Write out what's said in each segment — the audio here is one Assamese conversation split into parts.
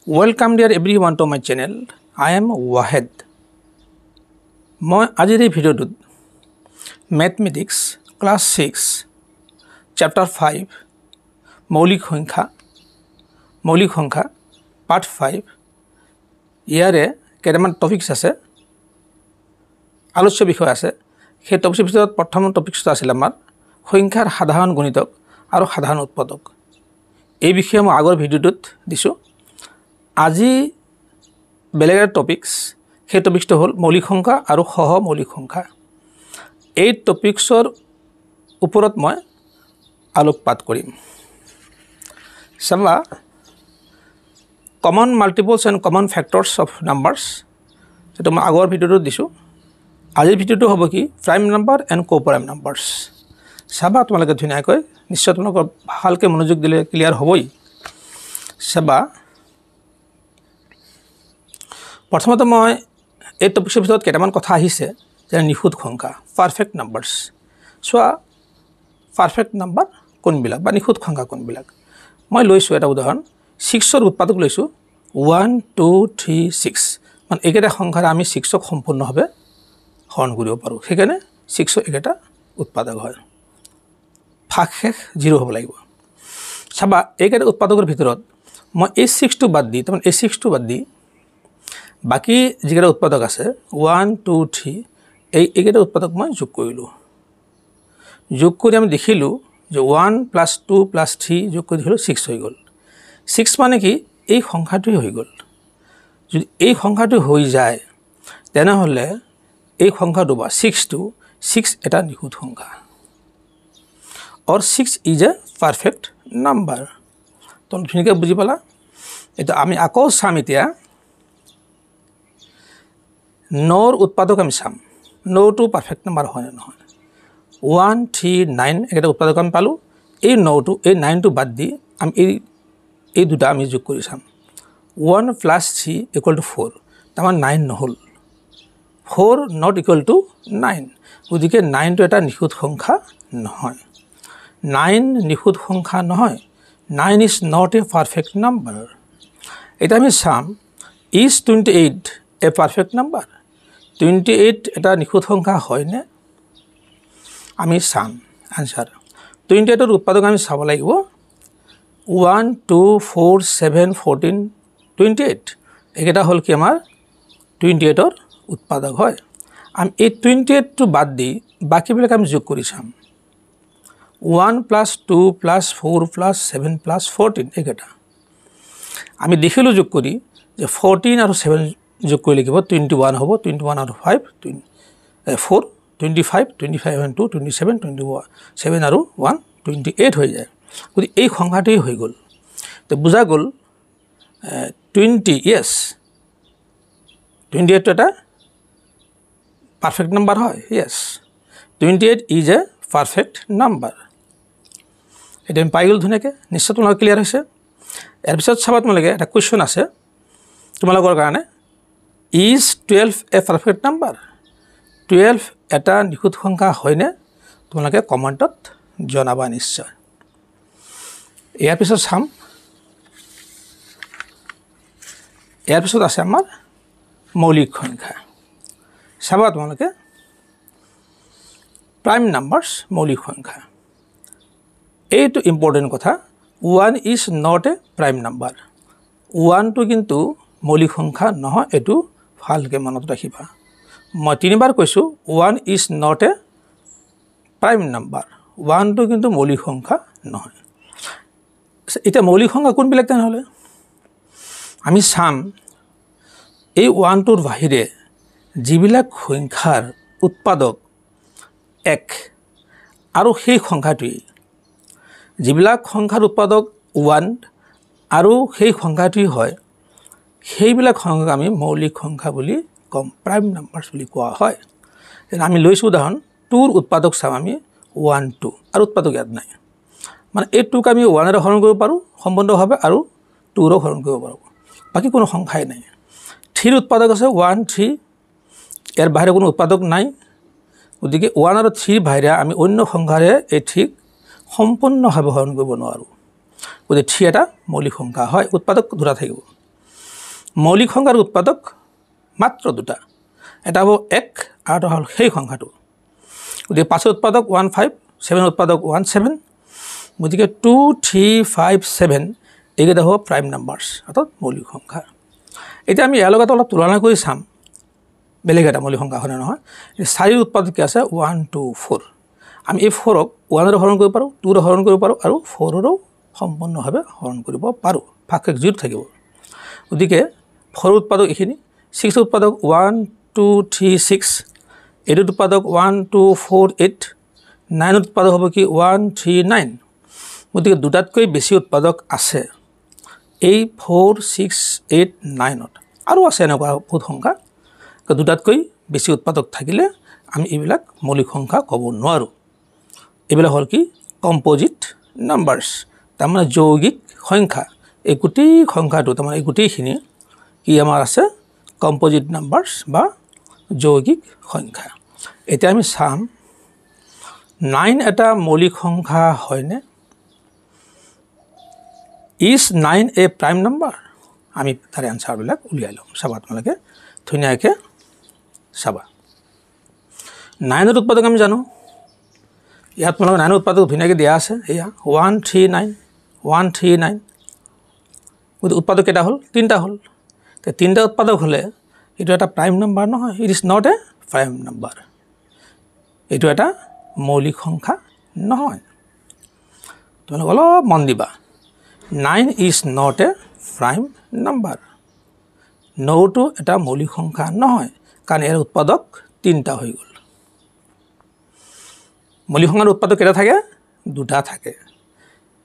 Welcome dear everyone to my channel. I am Wahed. মই আজিৰ এই ভিডিঅ'টোত Mathematics Class 6 Chapter 5 মৌলিক সংখ্যা Part 5 ইয়াৰে কেইটামান টপিকস আছে আলোচ্য বিষয় আছে সেই টপিকসৰ ভিতৰত প্ৰথম টপিকটো আছিল আমাৰ সংখ্যাৰ সাধাৰণ গণিতক আৰু সাধাৰণ উৎপাদক এই বিষয়ে মই আগৰ ভিডিঅ'টোত দিছো আজি বেলেগ টপিকস সেই টপিকটো হল মৌলিক সংখ্যা আৰু সহ মৌলিক সংখ্যা এই টপিকসৰ ওপৰত মই আলোকপাত কৰিম চাবা common multiples and common factors of numbers যেটো মই আগৰ ভিডিঅ'টোত দিছো আজিৰ ভিডিঅ'টো হ'ব কি prime number and co-prime numbers চাবা তোমালোকে ধুনীয়াকৈ নিশ্চয় তোমালোকৰ ভালকে মনোযোগ দিলে ক্লিয়াৰ হ'বই চাবা প্ৰথমতে মই এই টপিকৰ ভিতৰত কেইটামান কথা আহিছে যে নিখুঁত সংখ্যা পাৰফেক্ট নাম্বাৰস সোয়া পাৰফেক্ট নাম্বাৰ কোনবিলাক বা নিখুঁত সংখ্যা কোনবিলাক মই লৈছো এটা উদাহৰণ 6 ৰ উৎপাদক লৈছো 1 2 3 6 মানে একেটা সংখ্যাৰ আমি 6ক সম্পূৰ্ণভাৱে হৰণ কৰিব পাৰো সেইকাৰণে 6 একেটা উৎপাদক হয় ভাগশেষ 0 হ'ব লাগিব চাবা একেটা উৎপাদকৰ ভিতৰত মই এই 6 টো বাদ দি তাৰমানে এই 6 টো বাদ দি বাকি যিকেইটা উৎপাদক আছে 1 2 3 এই একেটা উৎপাদক মই যোগ কৰিলো যোগ কৰি আমি দেখিলো যে 1 + 2 + 3 যোগ কৰি হলো 6 হৈ গল 6 মানে কি এই সংখ্যাটো হৈ গল যদি এই সংখ্যাটো হৈ যায় তেনেহলে এই সংখ্যাটো বা 6 টো 6 এটা নিখুঁত সংখ্যা or 6 is a perfect number তুমি ঠিককৈ বুজি পালা এটা আমি আকৌ চাম এতিয়া নর উৎপাদক আমি চাম নর টু পারফেক্ট নাম্বার হয় না নহয় 1 3 9 এটা উৎপাদক আমি পালো এই নর টু এই 9 টু বাদ দি আমি এই দুটা আমি যোগ কৰি চাম 1 + 3 = 4 তামান 9 নহল 4 not equal to 9 ওদিকে 9 টো এটা নিখুঁত সংখ্যা নহয় 9 নিখুঁত সংখ্যা নহয় 9 is not a perfect number এটা আমি চাম is 28 a perfect number 28 এটা নিখুঁত সংখ্যা হয় না আমি চাম आंसर 28 এর উৎপাদক আমি চাব লাগিব 1 2 4 7 14 28 এটা হল কি আমাৰ 28 এর উৎপাদক হয় আমি এই 28 টো বাদ দি বাকিবিলাক আমি যোগ কৰি চাম 1 + 2 + 4 + 7 + 14 এটা আমি দেখিলো যোগ কৰি যে 14 আৰু 7 যোগ কৰিলে কিবা 21 হ'ব 21 আৰু 5 4 25 25 and 2 27 21 7 আৰু 1 28 হৈ যায় গতি এই সংখ্যাটোই হৈ গল তো বুজা গল 20 yes 28 এটা পারফেক্ট নাম্বার হয় yes 28 is a perfect number এটা আমি পাই গল ধুনীয়াকৈ নিশ্চয় তোমালোকৰ ক্লিয়াৰ হৈছে ইয়াৰ পিছত চাবা তোমালোকে এটা কোৱেশ্চন আছে তোমালোকৰ কাৰণে is 12 a perfect number 12 এটা নিখুঁত সংখ্যা হয়নে তোমালোকে কমেন্টত জনাবা নিশ্চয় ইয়াৰ পিছত চাম ইয়াৰ পিছত আছে আমাৰ মৌলিক সংখ্যা চাবা তোমালোকে প্ৰাইম নাম্বাৰস মৌলিক সংখ্যা এইটো ইম্পৰ্টেন্ট কথা 1 is not a prime number 1 টো কিন্তু মৌলিক সংখ্যা নহয় এটো ভালকে মনত ৰাখিবা মই তিনিবাৰ কৈছো 1 is not a prime number 1 টো কিন্তু মৌলিক সংখ্যা নহয় এটা মৌলিক সংখ্যা কোনবিলাক তেনেহলে আমি চাম এই 1 টোৰ বাহিৰে যিবিলাক সংখ্যাৰ উৎপাদক 1 আৰু সেই সংখ্যাটোই যিবিলাক সংখ্যাৰ উৎপাদক 1 আৰু সেই সংখ্যাটোই হয় সেইবিলাক সংখ্যা আমি মৌলিক সংখ্যা বুলি কম প্ৰাইম নাম্বাৰস বুলি কোৱা হয় আমি লৈছো উদাহৰণ 2 ৰ উৎপাদক চাম আমি 1 2 আৰু উৎপাদক ইয়াত নাই মানে এই 2 ক আমি 1 ৰ হৰণ কৰিব পাৰো সম্বন্ধভাৱে আৰু 2 ৰ হৰণ কৰিব পাৰো বাকি কোনো সংখ্যাই নাই 3 ৰ উৎপাদক আছে 1 3 এৰ বাহিৰে কোনো উৎপাদক নাই ওদিকে 1 আৰু 3 বাহিৰে আমি অন্য সংখ্যাৰে এই ঠিক সম্পূৰ্ণভাৱে হৰণ কৰিব নোৱাৰো ওদিকে 3 এটা মৌলিক সংখ্যা হয় উৎপাদক দুটা থাকিব মৌলিক সংখ্যাৰ উৎপাদক মাত্ৰ দুটা এটা হ'ব 1 আৰু এটা হ'ল সেই সংখ্যাটো গতিকে 5 উৎপাদক 1 5 7 উৎপাদক 1 7 গতিকে 2 3 5 7 এইকেইটা হ'ব প্ৰাইম নাম্বাৰছ অৰ্থাৎ মৌলিক সংখ্যা এতিয়া আমি ইয়াৰ লগত অলপ তুলনা কৰি চাম বেলেগ এটা মৌলিক সংখ্যা হয় নহয় 4 উৎপাদক কি আছে 1 2 4 আমি এই 4ক 1 ৰে হৰণ কৰিব পাৰো 2 ৰে হৰণ কৰিব পাৰো আৰু 4 ৰো সম্পূৰ্ণভাৱে হৰণ কৰিব পাৰো ভাগশেষ 0 থাকিব গতিকে 4 উৎপাদক এখিনি 6 উৎপাদক 1 2 3 6 8 উৎপাদক 1 2 4 8 9 উৎপাদক হ'ব কি 1 3 9 গতিকে দুটাতকৈ বেছি উৎপাদক আছে এই 4 6 8 9 আৰু আছে এনেকুৱা বহুত সংখ্যা দুটাতকৈ বেছি উৎপাদক থাকিলে আমি এইবিলাক মৌলিক সংখ্যা ক'ব নোৱাৰো এইবিলাক হ'ল কি কম্পোজিট নাম্বাৰছ তাৰমানে যৌগিক সংখ্যা এই গোটেই সংখ্যাটো তাৰমানে এই গোটেইখিনি কি আমাৰ আছে কম্পোজিট নাম্বাৰছ বা যৌগিক সংখ্যা এতিয়া আমি চাম 9 এটা মৌলিক সংখ্যা হয়নে ইজ 9 এ প্ৰাইম নাম্বাৰ আমি তাৰ আনসাৰবিলাক উলিয়াই লম চাবা তোমালোকে ধুনীয়াকৈ চাবা 9 ৰ উৎপাদক আমি জানো ইয়াত তোমালোকে 9 ৰ উৎপাদক ধুনীয়াকৈ দিয়া আছে এয়া 139 139 উৎপাদক কেইটা হ'ল তিনটা হ'ল তে তিনটা উৎপাদক হ'লে এটো এটা প্ৰাইম নাম্বাৰ নহয় it is not a prime number এটো এটা মৌলিক সংখ্যা নহয় তোমালোকে অলপ মন দিবা 9 is not a prime number 9 টো এটা মৌলিক সংখ্যা নহয় কাৰণ এৰ উৎপাদক তিনটা হৈ গল মৌলিক সংখ্যাৰ উৎপাদক কেটা থাকে দুটা থাকে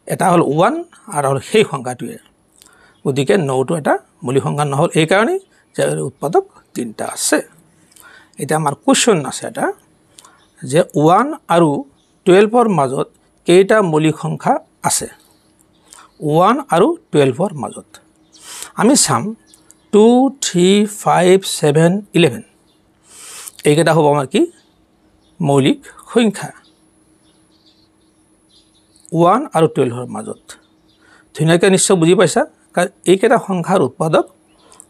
এটা হল 1 আৰু হল সেই সংখ্যাটোৱে গতিকে 9 টো এটা মৌলিক সংখ্যা নহল এই কাৰণে যে এৰ উৎপাদক তিনটা আছে এটা আমাৰ কোৱেশ্চন আছে এটা যে 1 আৰু 12 ৰ মাজত কেইটা মৌলিক সংখ্যা আছে 1 আৰু 12 ৰ মাজত আমি চাম 2 3 5 7 11 এইকেইটা হ'ব আমাৰ কি মৌলিক সংখ্যা 1 আৰু 12 ৰ মাজত ধুনীয়াকৈ নিশ্চয় বুজি পাইছা কাৰণ এইকেইটা সংখ্যাৰ উৎপাদক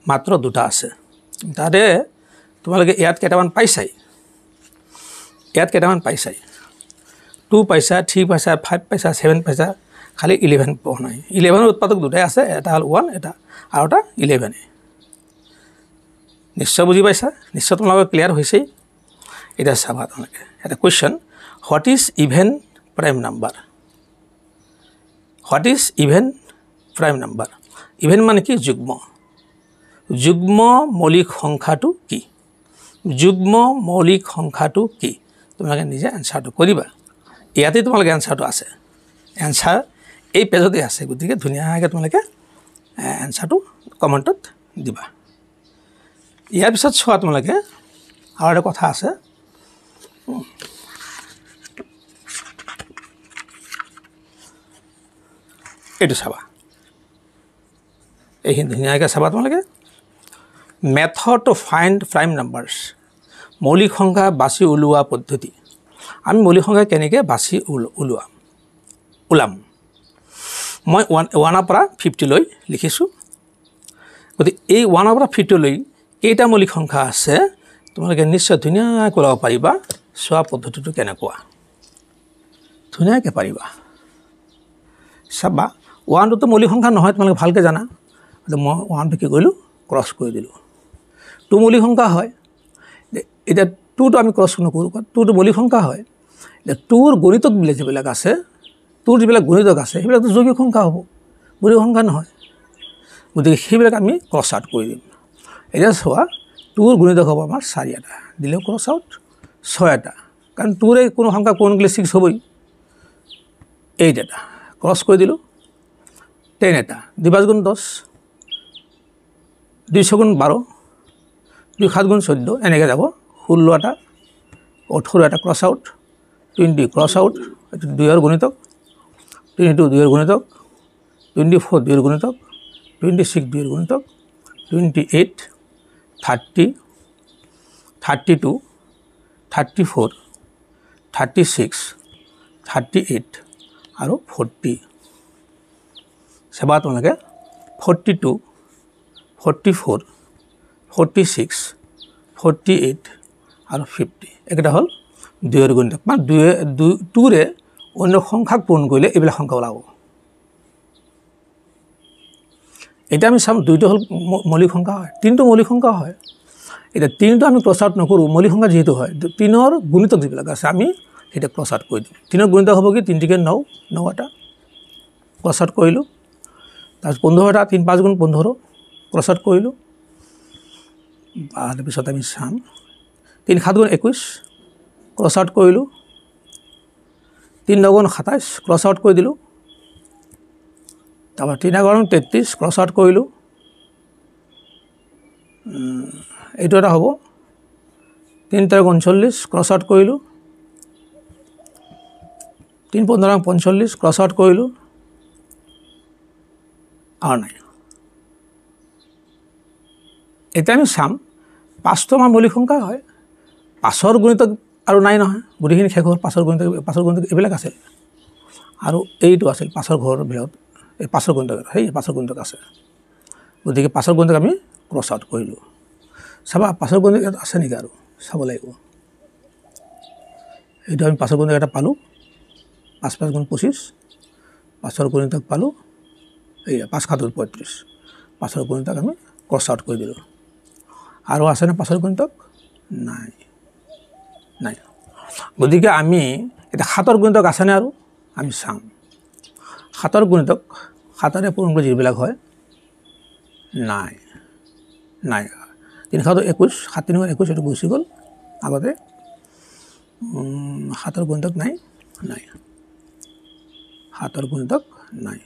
মাত্ৰ দুটা আছে তাৰে তোমালোকে ইয়াত কেইটামান পাইছাই 2 পাইছা 3 পাইছা 5 পাইছা 7 পাইছা খালি 11 পোৱা নাই 11 ৰ উৎপাদক দুটাই আছে এটা হল 1 এটা আৰু এটা 11 নিশ্চয় বুজি পাইছা নিশ্চয় তোমালোকৰ ক্লিয়াৰ হৈছে এটা চাবা তোমালোকে এটা question what is even prime number what is even prime number even মানে কি যুগ্ম মৌলিক সংখ্যাটো কি যুগ্ম মৌলিক সংখ্যাটো কি তোমালোকে নিজে আনসাৰটো কৰিবা ইয়াতে তোমালোকে আনসাৰটো আছে আনসাৰ এই পেজতে আছে গতিকে ধুনীয়াকৈ তোমালোকে আনসাৰটো কমেন্টত দিবা ইয়াৰ পিছত চোৱা তোমালোকে আৰু এটা কথা আছে এইটো চাবা এইখিনি ধুনীয়াকৈ চাবা তোমালোকে method to find prime numbers মৌলিক সংখ্যা বাছি উলিওৱা পদ্ধতি আমি মৌলিক সংখ্যা কেনেকৈ বাছি ওলাম মই 1 ৰ পৰা 50 লৈ লিখিছো গতিকে এই 1 ৰ পৰা 50 লৈ কেইটা মৌলিক সংখ্যা আছে তোমালোকে নিশ্চয় ধুনীয়াকৈ ওলাব পাৰিবা চোৱা পদ্ধতিটো কেনেকুৱা ধুনীয়াকৈ পাৰিবা চাবা 1 টো মৌলিক সংখ্যা নহয় তোমালোকে ভালকৈ জানা মই 1 টো কি কৰিলো ক্ৰস কৰি দিলো 2 মৌলিক সংখ্যা হয় এটা 2 টো আমি ক্ৰস নকৰো 2 টো মৌলিক সংখ্যা হয় এটা 2 ৰ গণিতক বিলে যিবিলাক আছে 2 ৰ যিবিলাক গণিতক আছে সেইবিলাক যৌগিক সংখ্যা হ'ব মৌলিক সংখ্যা নহয় গতিকে সেইবিলাক আমি ক্ৰস আউট কৰি দিম এটা চোৱা 2 ৰ গণিতক হ'ব আমাৰ 4 এটা দিলে ক্ৰস আউট 6 এটা কাৰণ 2 ৰে কোনো সংখ্যা কোন গলে 6 হ'বই 8 এটা ক্ৰস কৰি দিলো 10 এটা 2 5 গুণ 10 2 6 গুণ 12 2 7 গুণ 14 এনেকৈ যাব 16 এটা 18 এটা ক্ৰস আউট 20 ক্ৰস আউট 2 ৰ গণিতক 22 2 ৰ গণিতক 24 2 ৰ গণিতক 26 2 ৰ গণিতক 28 30 32 34 36 38 আৰু 40 সেবা তোমালোকে 42 44, 46, 48 আৰু 50 এইকেইটা হ'ল 2ৰ গুণিতক মানে 2ৰে অন্য সংখ্যাক পূৰণ কৰিলে এইবিলাক সংখ্যা ওলাব এটা আমি চাম 2টো হ'ল মৌলিক সংখ্যা হয় 3টো মৌলিক সংখ্যা হয় এটা 3টো আমি ক্ৰছ আউট নকৰোঁ মৌলিক সংখ্যা যেহেতু হয় 3ৰ গুণিতক যিবিলাক আছে আমি এটা ক্ৰছ আউট কৰি দিম 3ৰ গুণিতক হ'ব কি 3 × 9 9টা ক্ৰছ আউট কৰিলোঁ তাৰপিছত 15টা 3 5 গুণ 15 ক্ৰছ আউট কৰিলোঁ তাৰপিছত আমি চাম 3 7 গুণ 21 ক্ৰছ আউট কৰিলোঁ 3 9 গুণ 27 ক্ৰছ আউট কৰি দিলোঁ তাৰপৰা 3 11 33 ক্ৰছ আউট কৰিলোঁ এইটো এটা হ'ব 3 13 39 ক্ৰছ আউট কৰিলোঁ 3 15 45 ক্ৰছ আউট কৰিলোঁ আৰু নাই এতিয়া আমি চাম 5টো আমাৰ মৌলিক সংখ্যা হয় 5ৰ গুণিতক আৰু নাই নহয় গোটেইখিনি শেষ হ'ল 5ৰ গুণিতক এইবিলাক আছিল আৰু এইটো আছিল 5ৰ ঘৰৰ ভিতৰত এই 5ৰ গুণিতক সেই 5ৰ গুণিতক আছে গতিকে 5ৰ গুণিতক আমি ক্ৰছ আউট কৰিলোঁ চাবা 5ৰ গুণিতক আছে নেকি আৰু চাব লাগিব এইটো আমি 5ৰ গুণিতক এটা পালোঁ 5 5 গুণ 25 5ৰ গুণিতক পালোঁ এইয়া 5 7 35 5ৰ গুণিতক আমি ক্ৰছ আউট কৰি দিলোঁ আৰু আছেনে 5ৰ গুণিতক নাই নাই গতিকে আমি এটা 7ৰ গুণিতক আছেনে আৰু আমি চাম 7ৰ গুণিতক 7ৰে পূৰণ কৰি যিবিলাক হয় নাই নাই 3 7 21 7 3 21 এইটো গুচি গ'ল আগতে 7ৰ গুণিতক নাই নাই 7ৰ গুণিতক নাই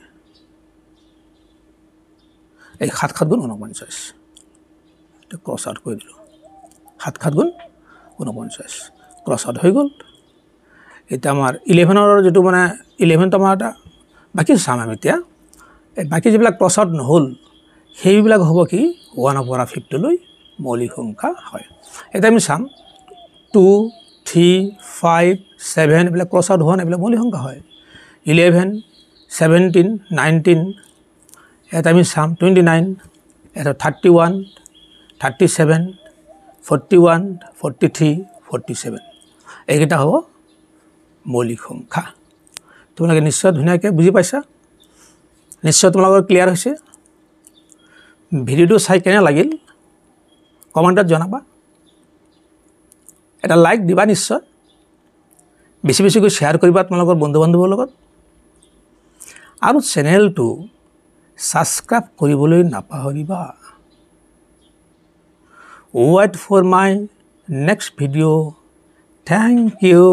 এই 7 7 গুণ 49 এটা ক্ৰছ আউট কৰি দিলোঁ 7 7 গুণ 49 ক্ৰছ আউট হৈ গ'ল এটা আমাৰ 11ৰ যেটো মানে 11 তো আমাৰ এটা বাকি চাম আমি এতিয়া এই বাকি যিবিলাক ক্ৰছ আউট নহ'ল সেইবিলাক হ'ব কি 1 পৰা 50 লৈ মৌলিক সংখ্যা হয় এটা আমি চাম 2 3 5 7 এইবিলাক ক্ৰছ আউট হোৱা নাই এইবিলাক মৌলিক সংখ্যা হয় 11 17 19 এটা আমি চাম 29 এটা 31 37 41 43 47 এইকেইটা হ'ব মৌলিক সংখ্যা তোমালোকে নিশ্চয় ধুনীয়াকৈ বুজি পাইছা নিশ্চয় তোমালোকৰ ক্লিয়াৰ হৈছে ভিডিঅ'টো চাই কেনে লাগিল কমেণ্টত জনাবা এটা লাইক দিবা নিশ্চয় বেছি বেছিকৈ শ্বেয়াৰ কৰিবা তোমালোকৰ বন্ধু বান্ধৱৰ লগত আৰু চেনেলটো ছাবস্ক্ৰাইব কৰিবলৈ নাপাহৰিবা wait for my next video thank you